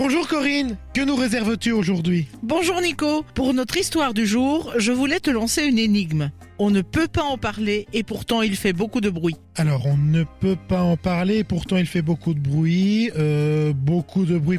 Bonjour Corinne, que nous réserves-tu aujourd'hui? Bonjour Nico, pour notre histoire du jour, je voulais te lancer une énigme. On ne peut pas en parler et pourtant il fait beaucoup de bruit. Alors, on ne peut pas en parler, pourtant il fait beaucoup de bruit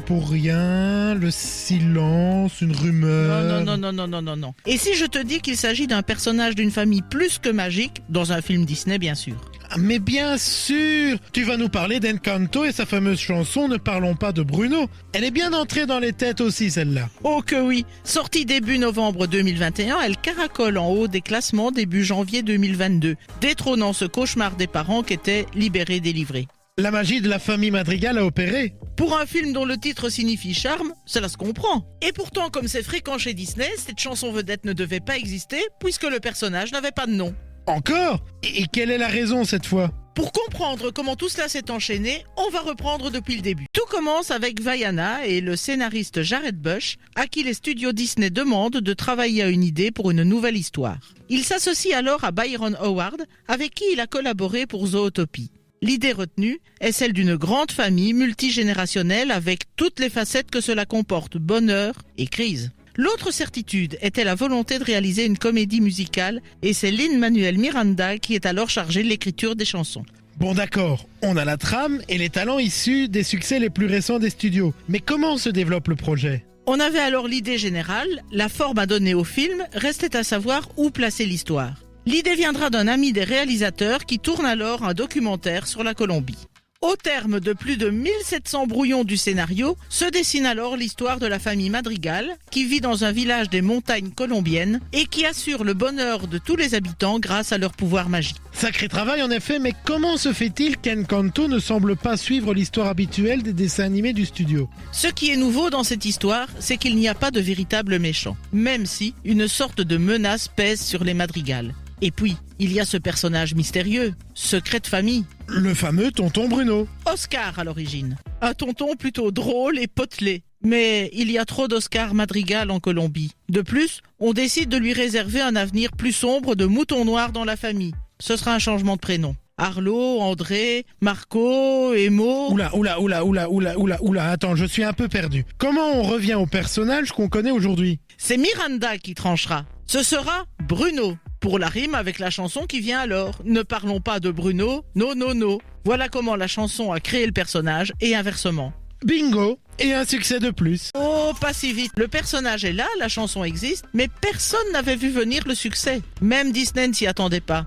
pour rien, le silence, une rumeur... Non. Et si je te dis qu'il s'agit d'un personnage d'une famille plus que magique, dans un film Disney bien sûr? Ah, mais bien sûr, tu vas nous parler d'Encanto et sa fameuse chanson Ne parlons pas de Bruno. Elle est bien entrée dans les têtes aussi, celle-là. Oh que oui, sortie début novembre 2021, elle caracole en haut des classements début janvier 2022, détrônant ce cauchemar des parents qu'était Libéré, délivré. La magie de la famille Madrigal a opéré. Pour un film dont le titre signifie charme, cela se comprend. Et pourtant, comme c'est fréquent chez Disney, cette chanson vedette ne devait pas exister puisque le personnage n'avait pas de nom. Encore? Et quelle est la raison cette fois? Pour comprendre comment tout cela s'est enchaîné, on va reprendre depuis le début. Tout commence avec Vaiana et le scénariste Jared Bush, à qui les studios Disney demandent de travailler à une idée pour une nouvelle histoire. Il s'associe alors à Byron Howard, avec qui il a collaboré pour Zootopie. L'idée retenue est celle d'une grande famille multigénérationnelle avec toutes les facettes que cela comporte, bonheur et crise. L'autre certitude était la volonté de réaliser une comédie musicale et c'est Lin-Manuel Miranda qui est alors chargé de l'écriture des chansons. Bon d'accord, on a la trame et les talents issus des succès les plus récents des studios. Mais comment se développe le projet? On avait alors l'idée générale, la forme à donner au film, restait à savoir où placer l'histoire. L'idée viendra d'un ami des réalisateurs qui tourne alors un documentaire sur la Colombie. Au terme de plus de 1700 brouillons du scénario, se dessine alors l'histoire de la famille Madrigal, qui vit dans un village des montagnes colombiennes et qui assure le bonheur de tous les habitants grâce à leur pouvoir magique. Sacré travail en effet, mais comment se fait-il qu'Encanto ne semble pas suivre l'histoire habituelle des dessins animés du studio? Ce qui est nouveau dans cette histoire, c'est qu'il n'y a pas de véritable méchant, même si une sorte de menace pèse sur les Madrigal. Et puis, il y a ce personnage mystérieux, secret de famille. Le fameux tonton Bruno. Oscar à l'origine. Un tonton plutôt drôle et potelé. Mais il y a trop d'Oscar Madrigal en Colombie. De plus, on décide de lui réserver un avenir plus sombre de mouton noir dans la famille. Ce sera un changement de prénom. Arlo, André, Marco, Emo... Oula, attends, je suis un peu perdu. Comment on revient au personnage qu'on connaît aujourd'hui? C'est Miranda qui tranchera. Ce sera Bruno. Pour la rime avec la chanson qui vient alors. Ne parlons pas de Bruno, no. Voilà comment la chanson a créé le personnage et inversement. Bingo! Et un succès de plus. Oh, pas si vite. Le personnage est là, la chanson existe, mais personne n'avait vu venir le succès. Même Disney ne s'y attendait pas.